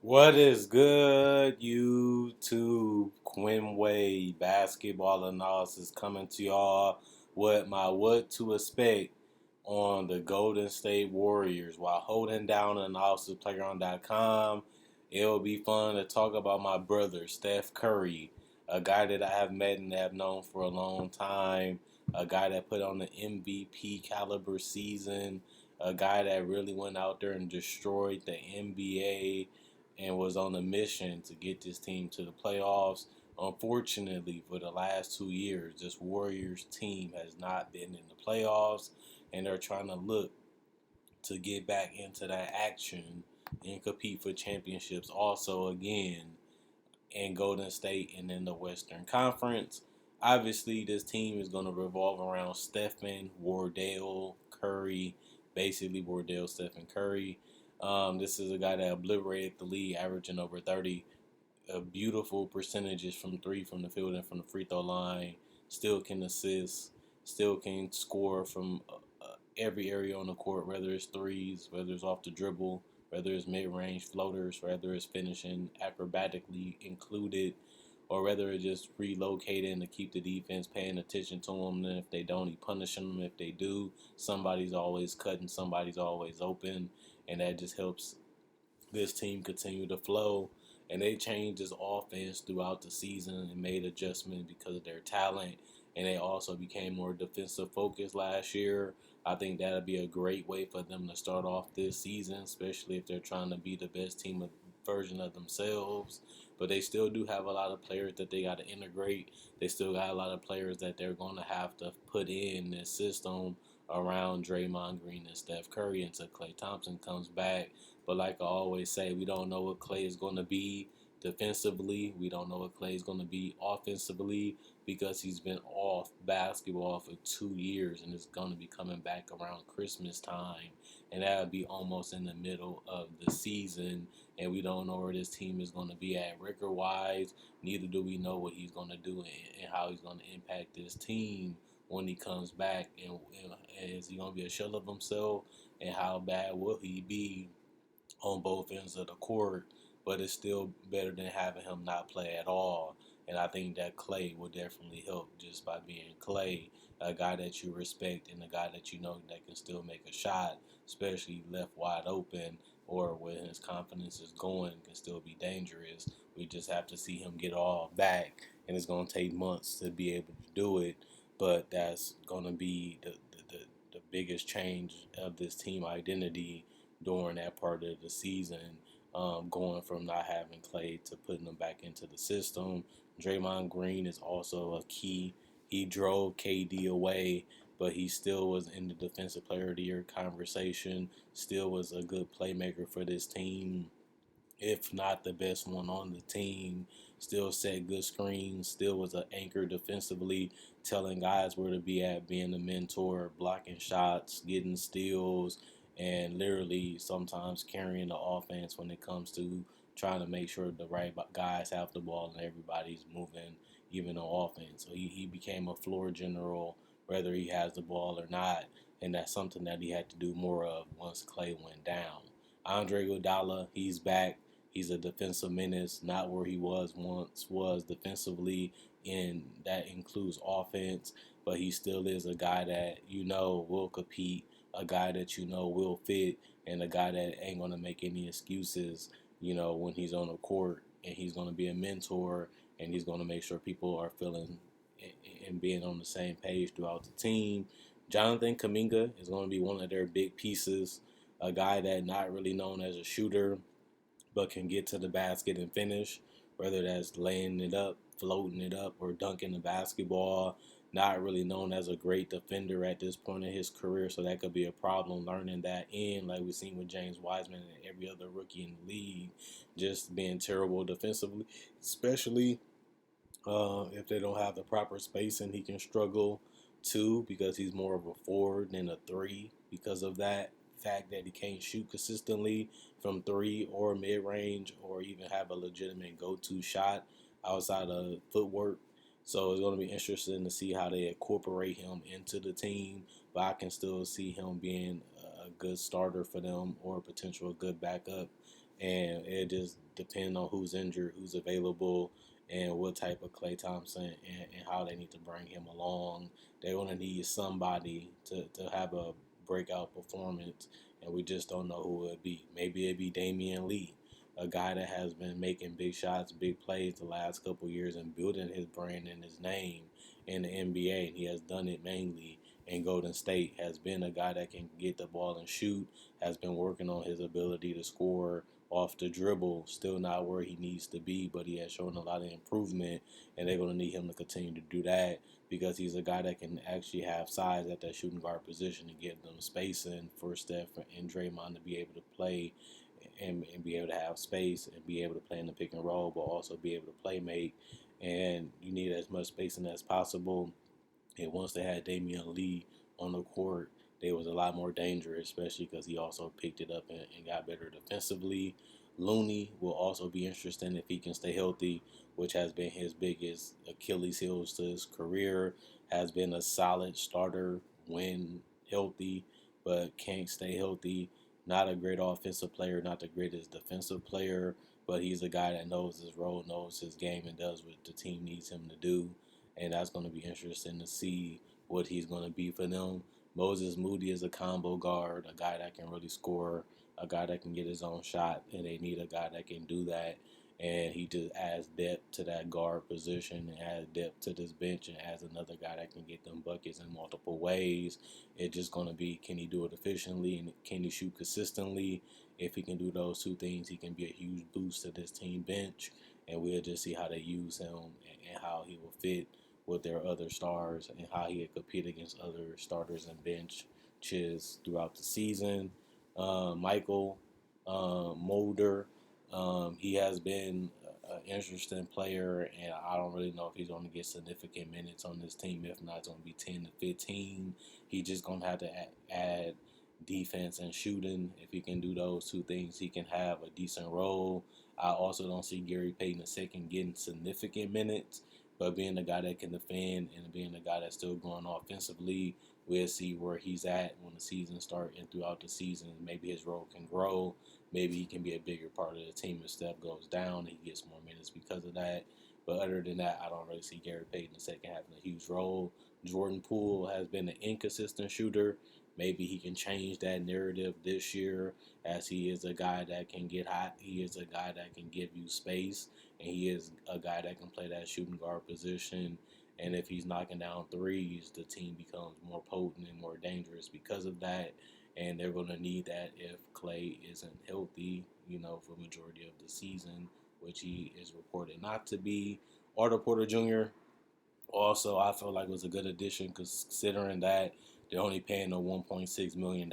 What is good, YouTube? Quinway basketball analysis coming to y'all with my what to expect on the Golden State Warriors while holding down analysis playground.com. It'll be fun to talk about my brother, Steph Curry, a guy that I have met and have known for a long time, a guy that put on the MVP caliber season, a guy that really went out there and destroyed the NBA and was on a mission to get this team to the playoffs. Unfortunately, for the last 2 years, this Warriors team has not been in the playoffs, and they're trying to look to get back into that action and compete for championships also again in Golden State and in the Western Conference. Obviously, this team is going to revolve around Stephen, Wardell, Curry, basically Wardell, Stephen Curry. This is a guy that obliterated the league, averaging over 30 beautiful percentages from three from the field and from the free throw line. Still can assist, still can score from every area on the court, whether it's threes, whether it's off the dribble, whether it's mid-range floaters, whether it's finishing acrobatically included, or whether it's just relocating to keep the defense paying attention to them. And if they don't, he punishing them. If they do, somebody's always cutting, somebody's always open, and that just helps this team continue to flow. And they changed this offense throughout the season and made adjustments because of their talent. And they also became more defensive focused last year. I think that'll be a great way for them to start off this season, especially if they're trying to be the best team version of themselves. But they still do have a lot of players that they got to integrate. They still got a lot of players that they're going to have to put in this system around Draymond Green and Steph Curry until Klay Thompson comes back. But like I always say, we don't know what Klay is going to be defensively. We don't know what Klay is going to be offensively because he's been off basketball for 2 years and is going to be coming back around Christmas time. And that'll be almost in the middle of the season. And we don't know where this team is going to be at record wise. Neither do we know what he's going to do and how he's going to impact this team when he comes back. And is he going to be a shell of himself? And how bad will he be on both ends of the court, but it's still better than having him not play at all. And I think that Klay will definitely help just by being Klay, a guy that you respect and a guy that you know that can still make a shot, especially left wide open or when his confidence is going, can still be dangerous. We just have to see him get all back, and it's going to take months to be able to do it. But that's going to be the biggest change of this team identity during that part of the season, going from not having Klay to putting them back into the system. Draymond Green is also a key. He drove KD away, but he still was in the Defensive Player of the Year conversation, still was a good playmaker for this team, if not the best one on the team. Still set good screens, still was an anchor defensively, telling guys where to be at, being a mentor, blocking shots, getting steals, and literally sometimes carrying the offense when it comes to trying to make sure the right guys have the ball and everybody's moving even on offense. So he became a floor general whether he has the ball or not, and that's something that he had to do more of once Klay went down. Andre Iguodala, he's back. He's a defensive menace, not where he was defensively, and that includes offense. But he still is a guy that you know will compete, a guy that you know will fit, and a guy that ain't gonna make any excuses. You know when he's on the court, and he's gonna be a mentor, and he's gonna make sure people are feeling and being on the same page throughout the team. Jonathan Kaminga is going to be one of their big pieces, a guy that not really known as a shooter, but can get to the basket and finish, whether that's laying it up, floating it up, or dunking the basketball. Not really known as a great defender at this point in his career, so that could be a problem learning that in, like we've seen with James Wiseman and every other rookie in the league, just being terrible defensively, especially if they don't have the proper spacing. He can struggle too because he's more of a forward than a three because of that fact that he can't shoot consistently from three or mid range or even have a legitimate go to shot outside of footwork. So it's going to be interesting to see how they incorporate him into the team. But I can still see him being a good starter for them or a potential good backup and it just depends on who's injured, who's available, and what type of Klay Thompson and how they need to bring him along. They're going to need somebody to have a breakout performance, and we just don't know who it would be. Maybe it'd be Damien Lee, a guy that has been making big shots, big plays the last couple years and building his brand and his name in the NBA, and he has done it mainly in Golden State. Has been a guy that can get the ball and shoot, has been working on his ability to score off the dribble, still not where he needs to be, but he has shown a lot of improvement, and they're going to need him to continue to do that because he's a guy that can actually have size at that shooting guard position and get them spacing for Steph and Draymond to be able to play and be able to have space and be able to play in the pick and roll, but also be able to play make. And you need as much spacing as possible. And once they had Damian Lee on the court, they was a lot more dangerous, especially because he also picked it up and got better defensively. Looney will also be interesting if he can stay healthy, which has been his biggest Achilles heel to his career. Has been a solid starter when healthy, but can't stay healthy. Not a great offensive player, not the greatest defensive player, but he's a guy that knows his role, knows his game, and does what the team needs him to do. And that's going to be interesting to see what he's going to be for them. Moses Moody is a combo guard, a guy that can really score, a guy that can get his own shot, and they need a guy that can do that. And he just adds depth to that guard position and adds depth to this bench and adds another guy that can get them buckets in multiple ways. It's just going to be, can he do it efficiently and can he shoot consistently? If he can do those two things, he can be a huge boost to this team bench. And we'll just see how they use him and how he will fit with their other stars and how he would compete against other starters and benches throughout the season. Michael Mulder, he has been an interesting player, and I don't really know if he's going to get significant minutes on this team. If not, it's going to be 10 to 15. He's just going to have to add defense and shooting. If he can do those two things, he can have a decent role. I also don't see Gary Payton II getting significant minutes, but being the guy that can defend and being the guy that's still growing offensively, we'll see where he's at when the season starts and throughout the season. Maybe his role can grow. Maybe he can be a bigger part of the team if Steph goes down. He gets more minutes because of that. But other than that, I don't really see Gary Payton II having a huge role. Jordan Poole has been an inconsistent shooter. Maybe he can change that narrative this year as he is a guy that can get hot. He is a guy that can give you space, and he is a guy that can play that shooting guard position. And if he's knocking down threes, the team becomes more potent and more dangerous because of that. And they're going to need that if Klay isn't healthy, for the majority of the season, which he is reported not to be. Otto Porter Jr. also, I feel like was a good addition considering that they're only paying him $1.6 million,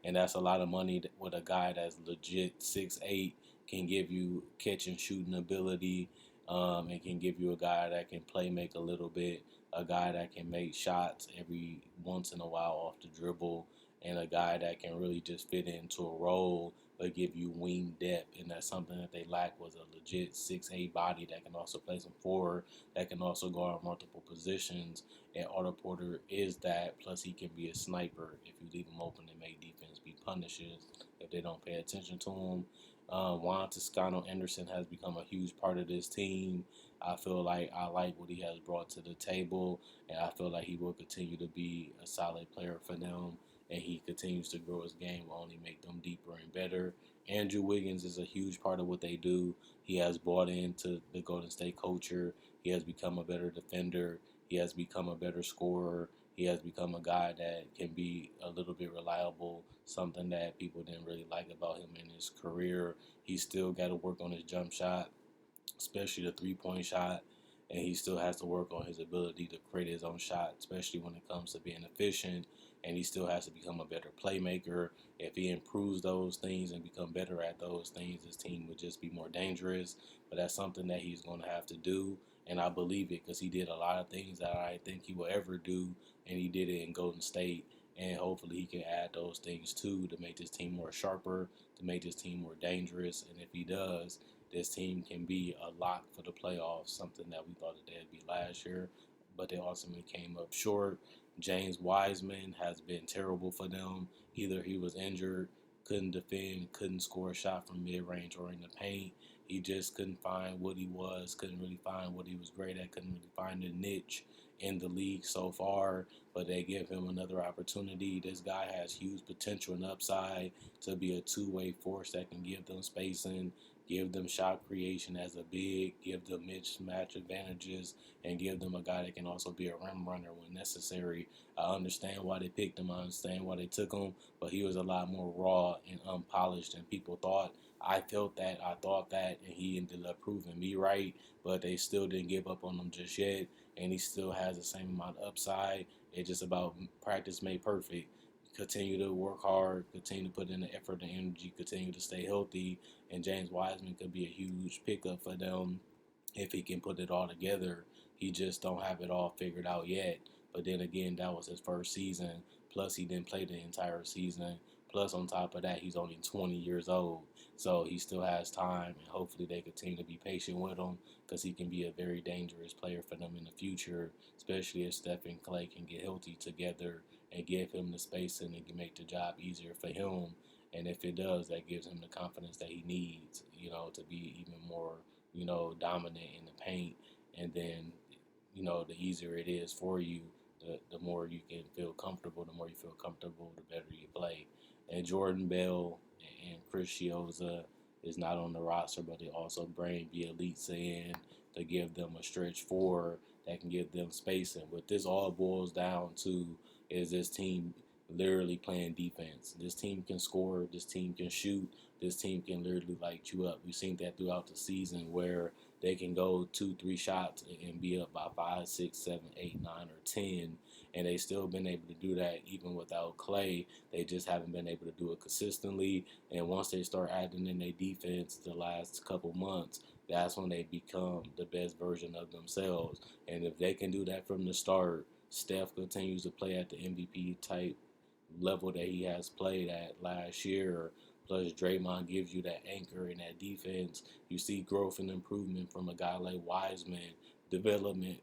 and that's a lot of money with a guy that's legit 6'8", can give you catch and shooting ability, and can give you a guy that can play make a little bit, a guy that can make shots every once in a while off the dribble, and a guy that can really just fit into a role but give you wing depth, and that's something that they lack was a legit 6'8" body that can also play some forward, that can also guard multiple positions, and Otto Porter is that, plus he can be a sniper if you leave him open and make defense be punishes if they don't pay attention to him. Juan Toscano Anderson has become a huge part of this team. I feel like I like what he has brought to the table, and I feel like he will continue to be a solid player for them, and he continues to grow his game will only make them deeper and better. Andrew Wiggins is a huge part of what they do. He has bought into the Golden State culture. He has become a better defender. He has become a better scorer. He has become a guy that can be a little bit reliable, something that people didn't really like about him in his career. He still got to work on his jump shot, especially the three-point shot, and he still has to work on his ability to create his own shot, especially when it comes to being efficient, and he still has to become a better playmaker. If he improves those things and become better at those things, his team would just be more dangerous, but that's something that he's going to have to do, and I believe it because he did a lot of things that I think he will ever do, and he did it in Golden State, and hopefully he can add those things too to make this team more sharper, to make this team more dangerous, and if he does, this team can be a lock for the playoffs, something that we thought that they'd be last year, but they ultimately came up short. James Wiseman has been terrible for them. Either he was injured, couldn't defend, couldn't score a shot from mid-range or in the paint. He just couldn't find what he was, couldn't really find what he was great at, couldn't really find a niche in the league so far, but they give him another opportunity. This guy has huge potential and upside to be a two-way force that can give them spacing, give them shot creation as a big, give them mismatch advantages, and give them a guy that can also be a rim runner when necessary. I understand why they picked him. I understand why they took him, but he was a lot more raw and unpolished than people thought. I felt that, I thought that, and he ended up proving me right, but they still didn't give up on him just yet, and he still has the same amount of upside. It's just about practice made perfect. Continue to work hard, continue to put in the effort and energy, continue to stay healthy, and James Wiseman could be a huge pickup for them if he can put it all together. He just don't have it all figured out yet. But then again, that was his first season. Plus, he didn't play the entire season. Plus, on top of that, he's only 20 years old. So he still has time, and hopefully they continue to be patient with him because he can be a very dangerous player for them in the future, especially if Steph and Clay can get healthy together and give him the space and it can make the job easier for him. And if it does, that gives him the confidence that he needs, to be even more, dominant in the paint. And then, the easier it is for you, the more you can feel comfortable. The more you feel comfortable, the better you play. And Jordan Bell and Chris Chioza is not on the roster, but they also bring Bielitsa in to give them a stretch four that can give them spacing. What this all boils down to is this team literally playing defense. This team can score. This team can shoot. This team can literally light you up. We've seen that throughout the season where they can go 2-3 shots and be up by 5, 6, 7, 8, 9, or 10, and they still been able to do that even without Clay. They just haven't been able to do it consistently. And once they start adding in their defense the last couple months, that's when they become the best version of themselves. And if they can do that from the start, Steph continues to play at the MVP type level that he has played at last year. Plus, Draymond gives you that anchor in that defense. You see growth and improvement from a guy like Wiseman, development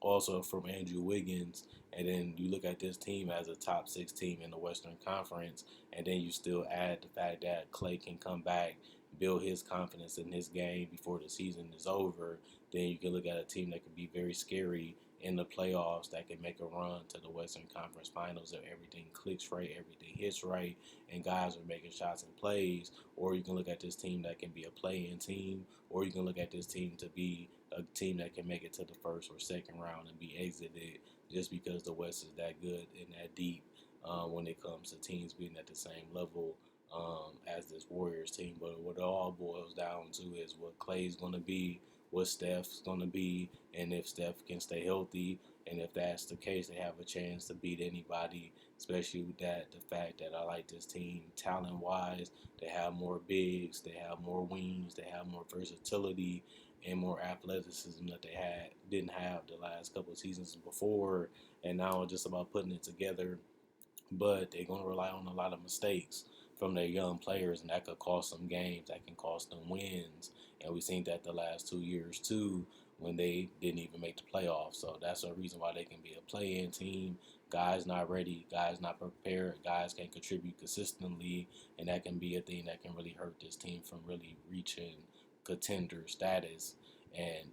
also from Andrew Wiggins. And then you look at this team as a top 6 team in the Western Conference, and then you still add the fact that Clay can come back, build his confidence in his game before the season is over. Then you can look at a team that could be very scary in the playoffs, that can make a run to the Western Conference Finals if everything clicks right, everything hits right, and guys are making shots and plays. Or you can look at this team that can be a play-in team, or you can look at this team to be a team that can make it to the first or second round and be exited just because the West is that good and that deep when it comes to teams being at the same level as this Warriors team. But what it all boils down to is what Clay's going to be, what Steph's going to be, and if Steph can stay healthy. And if that's the case, they have a chance to beat anybody, especially with the fact that I like this team talent-wise. They have more bigs, they have more wings, they have more versatility and more athleticism that they didn't have the last couple of seasons before. And now it's just about putting it together, but they're going to rely on a lot of mistakes from their young players, and that could cost them games, that can cost them wins. And we've seen that the last 2 years too, when they didn't even make the playoffs. So that's a reason why they can be a play-in team. Guys not ready, guys not prepared, guys can't contribute consistently, and that can be a thing that can really hurt this team from really reaching contender status. And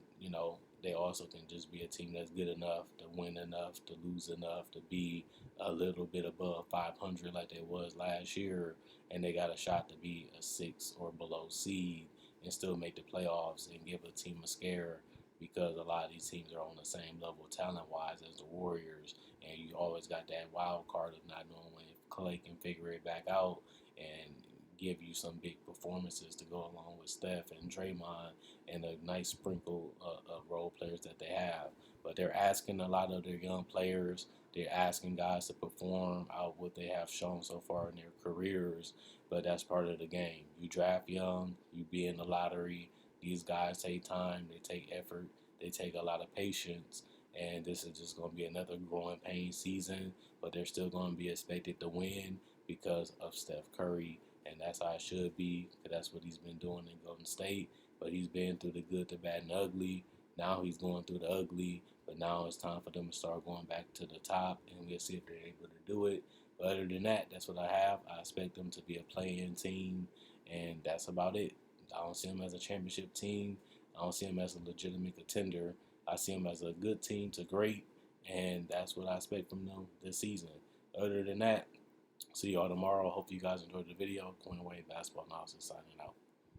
they also can just be a team that's good enough to win enough, to lose enough, to be a little bit above 500 like they was last year, and they got a shot to be a 6 or below seed and still make the playoffs and give a team a scare, because a lot of these teams are on the same level talent-wise as the Warriors, and you always got that wild card of not knowing when Clay can figure it back out and give you some big performances to go along with Steph and Draymond and a nice sprinkle of role players that they have. But they're asking a lot of their young players. They're asking guys to perform out what they have shown so far in their careers, but that's part of the game. You draft young, you be in the lottery. These guys take time, they take effort, they take a lot of patience, and this is just going to be another growing pain season, but they're still going to be expected to win because of Steph Curry, and that's how it should be, because that's what he's been doing in Golden State. But he's been through the good, the bad, and the ugly. Now he's going through the ugly, but now it's time for them to start going back to the top, and we'll see if they're able to do it. But other than that, that's what I have. I expect them to be a play-in team, and that's about it. I don't see them as a championship team. I don't see them as a legitimate contender. I see them as a good team to great, and that's what I expect from them this season. Other than that, see y'all tomorrow. Hope you guys enjoyed the video. Going away, basketball analysis signing out.